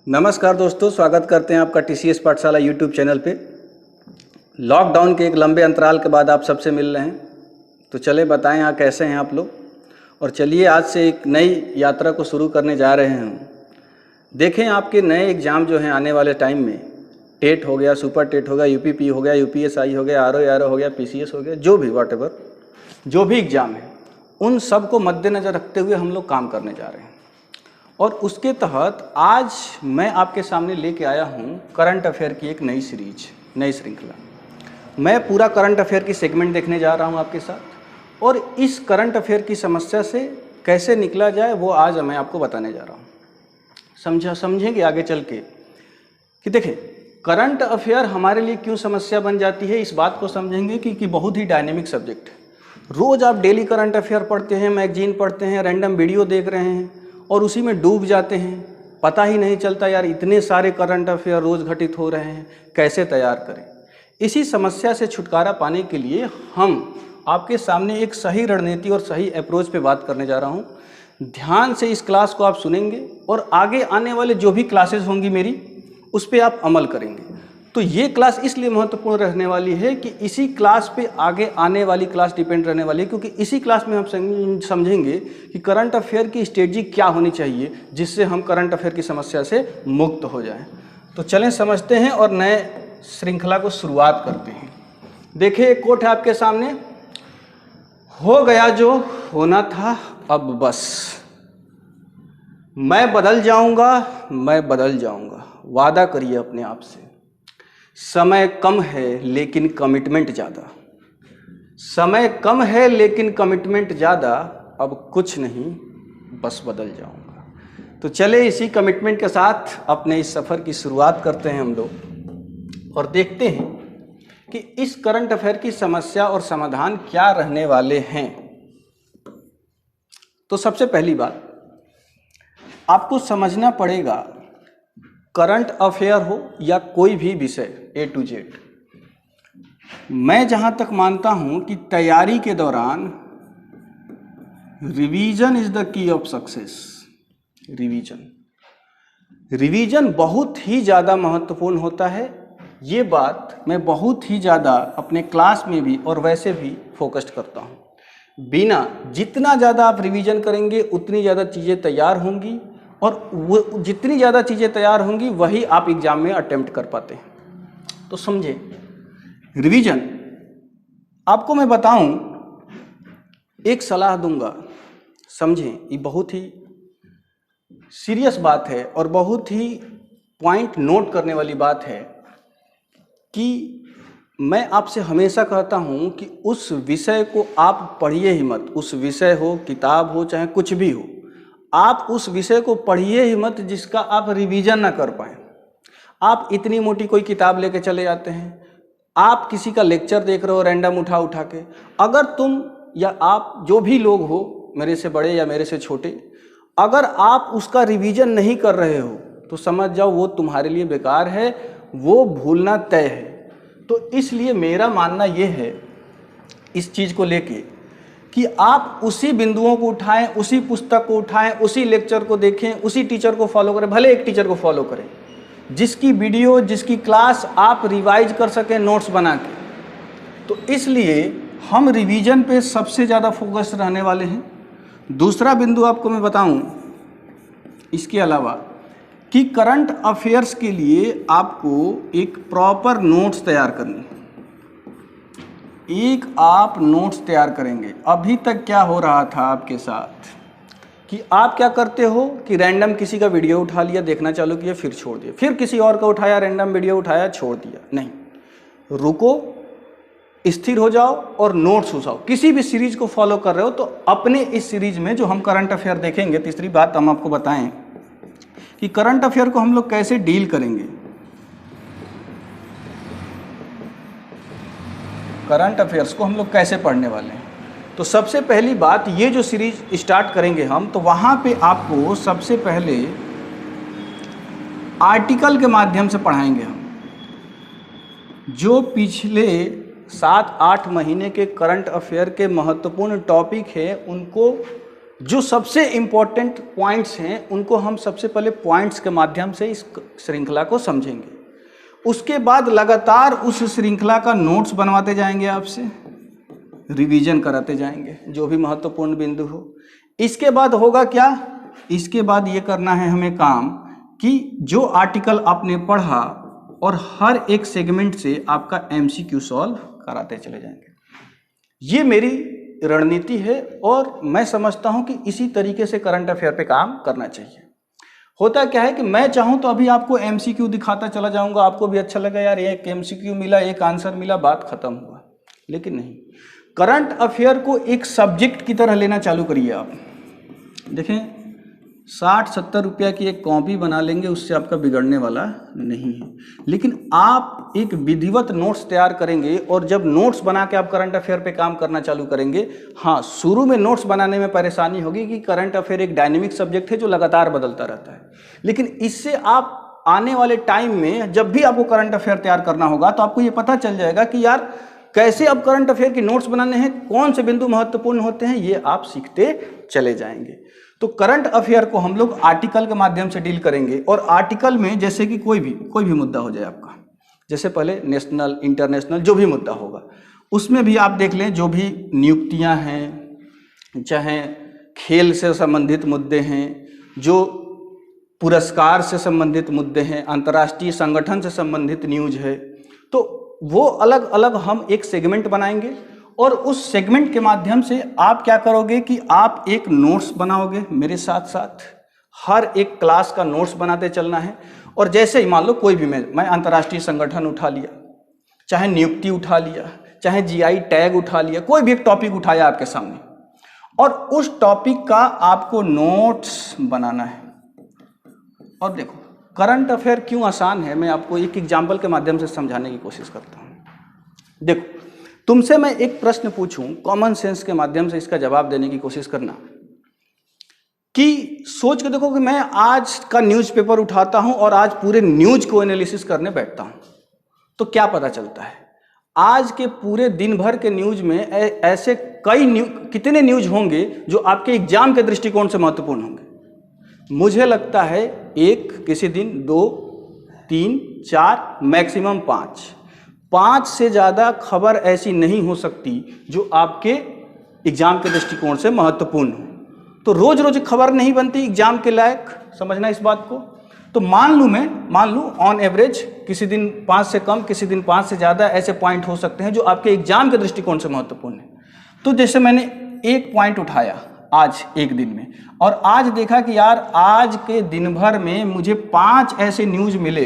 नमस्कार दोस्तों, स्वागत करते हैं आपका टीसीएस पाठशाला यूट्यूब चैनल पे। लॉकडाउन के एक लंबे अंतराल के बाद आप सबसे मिल रहे हैं, तो चले बताएं यहाँ कैसे हैं आप लोग। और चलिए आज से एक नई यात्रा को शुरू करने जा रहे हैं हम। देखें आपके नए एग्ज़ाम जो हैं आने वाले टाइम में, टेट हो गया, सुपर टेट हो गया, यूपीपी हो गया, यूपीएसआई हो गया, आरओ हो गया, पीसीएस हो गया, जो भी व्हाटएवर जो भी एग्ज़ाम है, उन सब को मद्देनज़र रखते हुए हम लोग काम करने जा रहे हैं। और उसके तहत आज मैं आपके सामने लेके आया हूँ करंट अफेयर की एक नई सीरीज, नई श्रृंखला। मैं पूरा करंट अफेयर की सेगमेंट देखने जा रहा हूँ आपके साथ, और इस करंट अफेयर की समस्या से कैसे निकला जाए वो आज मैं आपको बताने जा रहा हूँ। समझेंगे आगे चल के कि देखें करंट अफेयर हमारे लिए क्यों समस्या बन जाती है। इस बात को समझेंगे कि बहुत ही डायनेमिक सब्जेक्ट है। रोज़ आप डेली करंट अफेयर पढ़ते हैं, मैगजीन पढ़ते हैं, रैंडम वीडियो देख रहे हैं और उसी में डूब जाते हैं। पता ही नहीं चलता यार इतने सारे करंट अफेयर रोज़ घटित हो रहे हैं, कैसे तैयार करें। इसी समस्या से छुटकारा पाने के लिए हम आपके सामने एक सही रणनीति और सही अप्रोच पे बात करने जा रहा हूँ। ध्यान से इस क्लास को आप सुनेंगे और आगे आने वाले जो भी क्लासेस होंगी मेरी, उस पर आप अमल करेंगे। तो ये क्लास इसलिए महत्वपूर्ण रहने वाली है कि इसी क्लास पे आगे आने वाली क्लास डिपेंड रहने वाली है, क्योंकि इसी क्लास में हम समझेंगे कि करंट अफेयर की स्ट्रेटजी क्या होनी चाहिए जिससे हम करंट अफेयर की समस्या से मुक्त हो जाएं। तो चलें समझते हैं और नए श्रृंखला को शुरुआत करते हैं। देखिए एक कोट है आपके सामने, हो गया जो होना था अब बस, मैं बदल जाऊंगा, मैं बदल जाऊंगा, वादा करिए अपने आप से। समय कम है लेकिन कमिटमेंट ज़्यादा, समय कम है लेकिन कमिटमेंट ज़्यादा, अब कुछ नहीं बस बदल जाऊंगा। तो चले इसी कमिटमेंट के साथ अपने इस सफ़र की शुरुआत करते हैं हम लोग और देखते हैं कि इस करंट अफेयर की समस्या और समाधान क्या रहने वाले हैं। तो सबसे पहली बात आपको समझना पड़ेगा, करंट अफेयर हो या कोई भी विषय A to Z, मैं जहाँ तक मानता हूँ कि तैयारी के दौरान revision is the key of success. Revision बहुत ही ज़्यादा महत्वपूर्ण होता है। ये बात मैं बहुत ही ज़्यादा अपने क्लास में भी और वैसे भी फोकस्ड करता हूँ। जितना ज़्यादा आप रिवीजन करेंगे उतनी ज़्यादा चीज़ें तैयार होंगी, और वो जितनी ज़्यादा चीज़ें तैयार होंगी वही आप एग्ज़ाम में अटेम्प्ट कर पाते हैं। तो समझे, रिवीजन आपको मैं बताऊं, एक सलाह दूंगा, समझें, ये बहुत ही सीरियस बात है और बहुत ही पॉइंट नोट करने वाली बात है कि मैं आपसे हमेशा कहता हूं कि उस विषय को आप पढ़िए ही मत। उस विषय हो, किताब हो, चाहे कुछ भी हो, आप उस विषय को पढ़िए ही मत जिसका आप रिवीजन ना कर पाएँ। आप इतनी मोटी कोई किताब लेके चले जाते हैं, आप किसी का लेक्चर देख रहे हो रैंडम उठा के, अगर तुम या आप जो भी लोग हो, मेरे से बड़े या मेरे से छोटे, अगर आप उसका रिवीजन नहीं कर रहे हो तो समझ जाओ वो तुम्हारे लिए बेकार है, वो भूलना तय है। तो इसलिए मेरा मानना ये है इस चीज़ को लेके कि आप उसी बिंदुओं को उठाएं, उसी पुस्तक को उठाएं, उसी लेक्चर को देखें, उसी टीचर को फॉलो करें, भले एक टीचर को फॉलो करें जिसकी वीडियो, जिसकी क्लास आप रिवाइज कर सकें नोट्स बना के। तो इसलिए हम रिवीजन पे सबसे ज़्यादा फोकस रहने वाले हैं। दूसरा बिंदु आपको मैं बताऊं इसके अलावा कि करंट अफेयर्स के लिए आपको एक प्रॉपर नोट्स तैयार करनी, एक आप नोट्स तैयार करेंगे। अभी तक क्या हो रहा था आपके साथ कि आप क्या करते हो कि रैंडम किसी का वीडियो उठा लिया, देखना चालू किया, फिर छोड़ दिया, फिर किसी और का उठाया, रैंडम वीडियो उठाया, छोड़ दिया। नहीं, रुको, स्थिर हो जाओ और नोट्स उठाओ। किसी भी सीरीज को फॉलो कर रहे हो तो अपने इस सीरीज में जो हम करंट अफेयर देखेंगे, तीसरी बात हम आपको बताएं कि करंट अफेयर को हम लोग कैसे डील करेंगे। करंट अफेयर्स को हम लोग कैसे पढ़ने वाले हैं। तो सबसे पहली बात, ये जो सीरीज स्टार्ट करेंगे हम, तो वहाँ पे आपको सबसे पहले आर्टिकल के माध्यम से पढ़ाएंगे हम। जो पिछले 7-8 महीने के करंट अफेयर के महत्वपूर्ण टॉपिक है उनको जो सबसे इम्पोर्टेंट पॉइंट्स हैं उनको हम सबसे पहले पॉइंट्स के माध्यम से इस श्रृंखला को समझेंगे। उसके बाद लगातार उस श्रृंखला का नोट्स बनवाते जाएंगे, आपसे रिवीजन कराते जाएंगे जो भी महत्वपूर्ण बिंदु हो। इसके बाद होगा क्या, इसके बाद ये करना है हमें काम कि जो आर्टिकल आपने पढ़ा और हर एक सेगमेंट से आपका MCQ सॉल्व कराते चले जाएंगे। ये मेरी रणनीति है और मैं समझता हूं कि इसी तरीके से करंट अफेयर पे काम करना चाहिए। होता क्या है कि मैं चाहूं तो अभी आपको MCQ दिखाता चला जाऊंगा, आपको भी अच्छा लगा, यार एक MCQ मिला, एक आंसर मिला, बात खत्म हुआ। लेकिन नहीं, करंट अफेयर को एक सब्जेक्ट की तरह लेना चालू करिए आप। देखें 60-70 रुपया की एक कॉपी बना लेंगे, उससे आपका बिगड़ने वाला नहीं है। लेकिन आप एक विधिवत नोट्स तैयार करेंगे और जब नोट्स बना के आप करंट अफेयर पे काम करना चालू करेंगे, हाँ शुरू में नोट्स बनाने में परेशानी होगी कि करंट अफेयर एक डायनेमिक सब्जेक्ट है जो लगातार बदलता रहता है। लेकिन इससे आप आने वाले टाइम में जब भी आपको करंट अफेयर तैयार करना होगा तो आपको ये पता चल जाएगा कि यार कैसे अब करंट अफेयर के नोट्स बनाने हैं, कौन से बिंदु महत्वपूर्ण होते हैं, ये आप सीखते चले जाएंगे। तो करंट अफेयर को हम लोग आर्टिकल के माध्यम से डील करेंगे और आर्टिकल में जैसे कि कोई भी मुद्दा हो जाए आपका, जैसे पहले नेशनल इंटरनेशनल जो भी मुद्दा होगा उसमें भी आप देख लें, जो भी नियुक्तियां हैं, चाहे खेल से संबंधित मुद्दे हैं, जो पुरस्कार से संबंधित मुद्दे हैं, अंतर्राष्ट्रीय संगठन से संबंधित न्यूज है, तो वो अलग अलग हम एक सेगमेंट बनाएंगे और उस सेगमेंट के माध्यम से आप क्या करोगे कि आप एक नोट्स बनाओगे मेरे साथ साथ। हर एक क्लास का नोट्स बनाते चलना है। और जैसे ही मान लो कोई भी मैं अंतर्राष्ट्रीय संगठन उठा लिया, चाहे नियुक्ति उठा लिया, चाहे GI टैग उठा लिया, कोई भी एक टॉपिक उठाया आपके सामने और उस टॉपिक का आपको नोट्स बनाना है। और देखो करंट अफेयर क्यों आसान है, मैं आपको एक एग्जाम्पल के माध्यम से समझाने की कोशिश करता हूँ। देखो तुमसे मैं एक प्रश्न पूछूं, कॉमन सेंस के माध्यम से इसका जवाब देने की कोशिश करना कि सोच के देखो कि मैं आज का न्यूज़पेपर उठाता हूं और आज पूरे न्यूज को एनालिसिस करने बैठता हूं, तो क्या पता चलता है आज के पूरे दिन भर के न्यूज में ऐसे कितने न्यूज होंगे जो आपके एग्जाम के दृष्टिकोण से महत्वपूर्ण होंगे। मुझे लगता है 1, किसी दिन 2, 3, 4, मैक्सिमम 5 से ज़्यादा खबर ऐसी नहीं हो सकती जो आपके एग्जाम के दृष्टिकोण से महत्वपूर्ण हो। तो रोज रोज खबर नहीं बनती एग्जाम के लायक, समझना इस बात को। तो मान लूँ ऑन एवरेज किसी दिन 5 से कम, किसी दिन 5 से ज़्यादा ऐसे पॉइंट हो सकते हैं जो आपके एग्जाम के दृष्टिकोण से महत्वपूर्ण है। तो जैसे मैंने एक पॉइंट उठाया आज एक दिन में और आज देखा कि यार आज के दिन भर में मुझे 5 ऐसे न्यूज़ मिले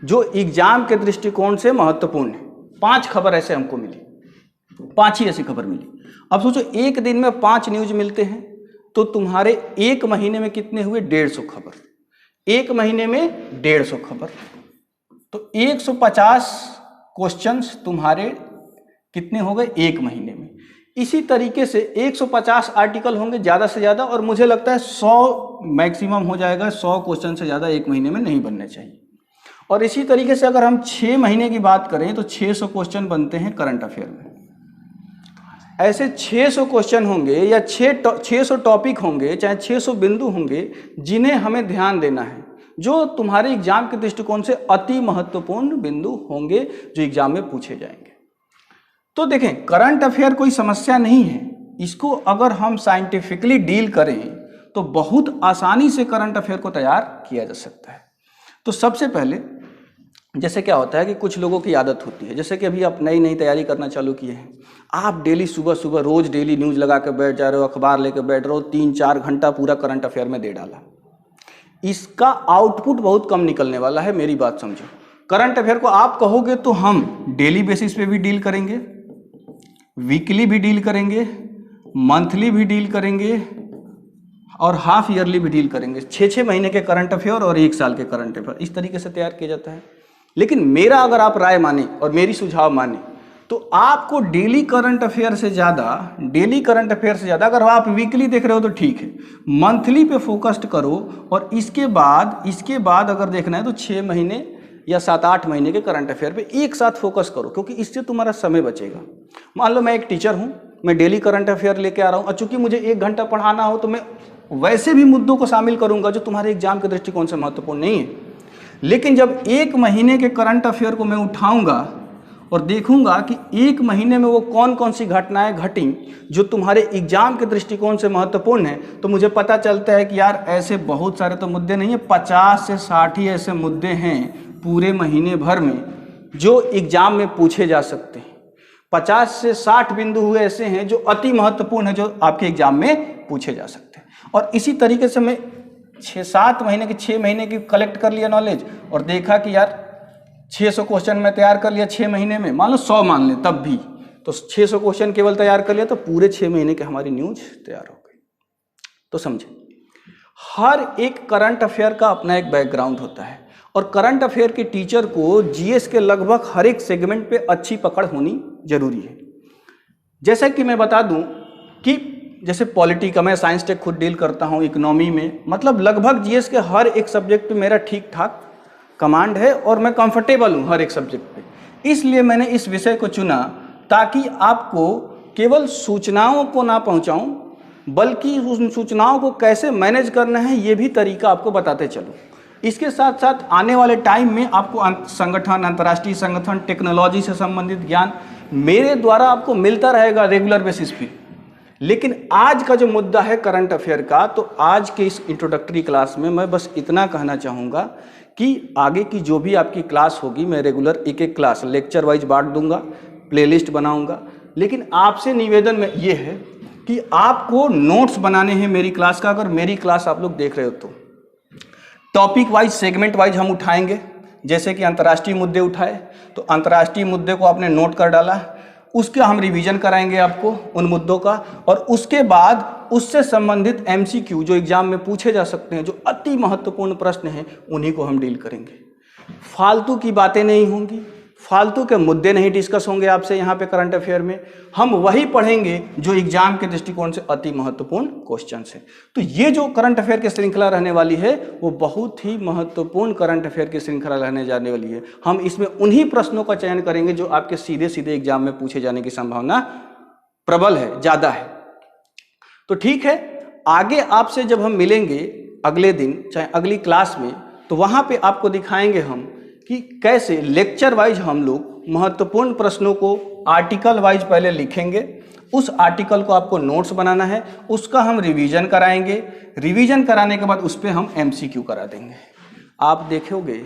जो एग्जाम के दृष्टिकोण से महत्वपूर्ण है। 5 खबर ऐसे हमको मिली, 5 ही ऐसी खबर मिली। अब सोचो एक दिन में 5 न्यूज मिलते हैं तो तुम्हारे एक महीने में कितने हुए, 150 खबर। एक महीने में 150 खबर, तो 150 क्वेश्चंस तुम्हारे कितने हो गए एक महीने में। इसी तरीके से 150 आर्टिकल होंगे ज़्यादा से ज़्यादा और मुझे लगता है 100 मैक्सिमम हो जाएगा। 100 क्वेश्चन से ज़्यादा एक महीने में नहीं बनने चाहिए। और इसी तरीके से अगर हम 6 महीने की बात करें तो 600 क्वेश्चन बनते हैं करंट अफेयर में। ऐसे 600 क्वेश्चन होंगे या 600 टॉपिक होंगे, चाहे 600 बिंदु होंगे जिन्हें हमें ध्यान देना है, जो तुम्हारे एग्जाम के दृष्टिकोण से अति महत्वपूर्ण बिंदु होंगे जो एग्जाम में पूछे जाएंगे। तो देखें करंट अफेयर कोई समस्या नहीं है, इसको अगर हम साइंटिफिकली डील करें तो बहुत आसानी से करंट अफेयर को तैयार किया जा सकता है। तो सबसे पहले जैसे क्या होता है कि कुछ लोगों की आदत होती है, जैसे कि अभी आप नई तैयारी करना चालू किए हैं, आप डेली सुबह रोज डेली न्यूज़ लगा के बैठ जा रहे हो, अखबार लेके बैठ रहे हो, 3-4 घंटा पूरा करंट अफेयर में दे डाला। इसका आउटपुट बहुत कम निकलने वाला है, मेरी बात समझो। करंट अफेयर को आप कहोगे तो हम डेली बेसिस पे भी डील करेंगे, वीकली भी डील करेंगे, मंथली भी डील करेंगे और हाफ ईयरली भी डील करेंगे। 6-6 महीने के करंट अफेयर और 1 साल के करंट अफेयर इस तरीके से तैयार किया जाता है। लेकिन मेरा अगर आप राय माने और मेरी सुझाव माने तो आपको डेली करंट अफेयर से ज़्यादा अगर आप वीकली देख रहे हो तो ठीक है, मंथली पे फोकस्ड करो और इसके बाद अगर देखना है तो 6 महीने या 7-8 महीने के करंट अफेयर पे एक साथ फोकस करो, क्योंकि इससे तुम्हारा समय बचेगा। मान लो मैं एक टीचर हूँ मैं डेली करंट अफेयर लेके आ रहा हूँ, और चूंकि मुझे 1 घंटा पढ़ाना हो तो मैं वैसे भी मुद्दों को शामिल करूंगा जो तुम्हारे एग्जाम के दृष्टिकोण से महत्वपूर्ण नहीं है। लेकिन जब 1 महीने के करंट अफेयर को मैं उठाऊंगा और देखूंगा कि 1 महीने में वो कौन कौन सी घटनाएं घटी जो तुम्हारे एग्जाम के दृष्टिकोण से महत्वपूर्ण है, तो मुझे पता चलता है कि यार ऐसे बहुत सारे तो मुद्दे नहीं है, 50 से 60 ही ऐसे मुद्दे हैं पूरे महीने भर में जो एग्जाम में पूछे जा सकते हैं। 50 से 60 बिंदु हुए ऐसे हैं जो अति महत्वपूर्ण है, जो आपके एग्जाम में पूछे जा सकते हैं। और इसी तरीके से मैं 6-7 महीने की 6 महीने की कलेक्ट कर लिया नॉलेज और देखा कि यार 600 क्वेश्चन मैं तैयार कर लिया 6 महीने में, मान लो 100 मान लें तब भी, तो 600 क्वेश्चन केवल तैयार कर लिया तो पूरे 6 महीने की हमारी न्यूज तैयार हो गई। तो समझे, हर एक करंट अफेयर का अपना एक बैकग्राउंड होता है और करंट अफेयर के टीचर को जीएस के लगभग हर एक सेगमेंट पे अच्छी पकड़ होनी जरूरी है। जैसा कि मैं बता दूं कि जैसे पॉलिटी का मैं साइंस टेक खुद डील करता हूं, इकोनॉमी में, मतलब लगभग जीएस के हर एक सब्जेक्ट पे मेरा ठीक ठाक कमांड है और मैं कंफर्टेबल हूं हर एक सब्जेक्ट पे। इसलिए मैंने इस विषय को चुना ताकि आपको केवल सूचनाओं को ना पहुंचाऊं बल्कि उन सूचनाओं को कैसे मैनेज करना है ये भी तरीका आपको बताते चलूं। इसके साथ साथ आने वाले टाइम में आपको संगठन, अंतर्राष्ट्रीय संगठन, टेक्नोलॉजी से संबंधित ज्ञान मेरे द्वारा आपको मिलता रहेगा रेगुलर बेसिस पे। लेकिन आज का जो मुद्दा है करंट अफेयर का, तो आज के इस इंट्रोडक्टरी क्लास में मैं बस इतना कहना चाहूँगा कि आगे की जो भी आपकी क्लास होगी मैं रेगुलर एक एक क्लास लेक्चर वाइज बांट दूंगा, प्लेलिस्ट बनाऊंगा। लेकिन आपसे निवेदन में ये है कि आपको नोट्स बनाने हैं मेरी क्लास का। अगर मेरी क्लास आप लोग देख रहे हो तो टॉपिक वाइज, सेगमेंट वाइज हम उठाएंगे। जैसे कि अंतर्राष्ट्रीय मुद्दे उठाए तो अंतर्राष्ट्रीय मुद्दे को आपने नोट कर डाला, उसका हम रिवीजन कराएंगे आपको उन मुद्दों का, और उसके बाद उससे संबंधित एमसीक्यू जो एग्जाम में पूछे जा सकते हैं, जो अति महत्वपूर्ण प्रश्न हैं, उन्हीं को हम डील करेंगे। फालतू की बातें नहीं होंगी, फालतू के मुद्दे नहीं डिस्कस होंगे आपसे यहाँ पे करंट अफेयर में। हम वही पढ़ेंगे जो एग्जाम के दृष्टिकोण से अति महत्वपूर्ण क्वेश्चंस हैं। तो ये जो करंट अफेयर की श्रृंखला रहने वाली है वो बहुत ही महत्वपूर्ण करंट अफेयर की श्रृंखला रहने जाने वाली है। हम इसमें उन्हीं प्रश्नों का चयन करेंगे जो आपके सीधे सीधे एग्जाम में पूछे जाने की संभावना प्रबल है, ज्यादा है। तो ठीक है, आगे आपसे जब हम मिलेंगे अगले दिन, चाहे अगली क्लास में, तो वहां पे आपको दिखाएंगे हम कि कैसे लेक्चर वाइज हम लोग महत्वपूर्ण प्रश्नों को आर्टिकल वाइज पहले लिखेंगे, उस आर्टिकल को आपको नोट्स बनाना है, उसका हम रिवीजन कराएंगे, रिवीजन कराने के बाद उस पर हम एमसीक्यू करा देंगे। आप देखोगे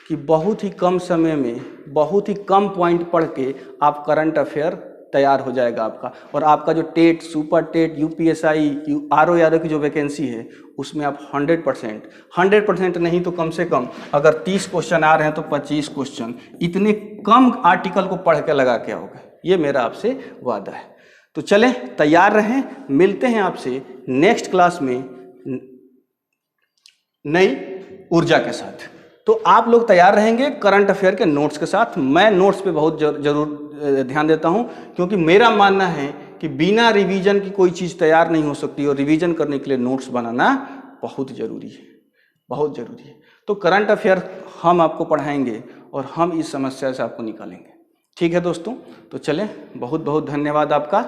कि बहुत ही कम समय में बहुत ही कम पॉइंट पढ़ के आप करंट अफेयर तैयार हो जाएगा आपका, और आपका जो TET, super TET, UPSI, RO की जो वैकेंसी है उसमें आप 100% नहीं तो कम से कम अगर 30 क्वेश्चन आ रहे हैं तो 25 क्वेश्चन इतने कम आर्टिकल को पढ़ के लगा के आओगे, ये मेरा आपसे वादा है। तो चलें, तैयार रहें, मिलते हैं आपसे नेक्स्ट क्लास में नई ऊर्जा के साथ। तो आप लोग तैयार रहेंगे करंट अफेयर के नोट्स के साथ। मैं नोट्स पे बहुत जरूर ध्यान देता हूं, क्योंकि मेरा मानना है कि बिना रिवीजन की कोई चीज़ तैयार नहीं हो सकती, और रिवीजन करने के लिए नोट्स बनाना बहुत ज़रूरी है, बहुत ज़रूरी है। तो करंट अफेयर हम आपको पढ़ाएंगे और हम इस समस्या से आपको निकालेंगे। ठीक है दोस्तों, तो चलें, बहुत बहुत धन्यवाद आपका।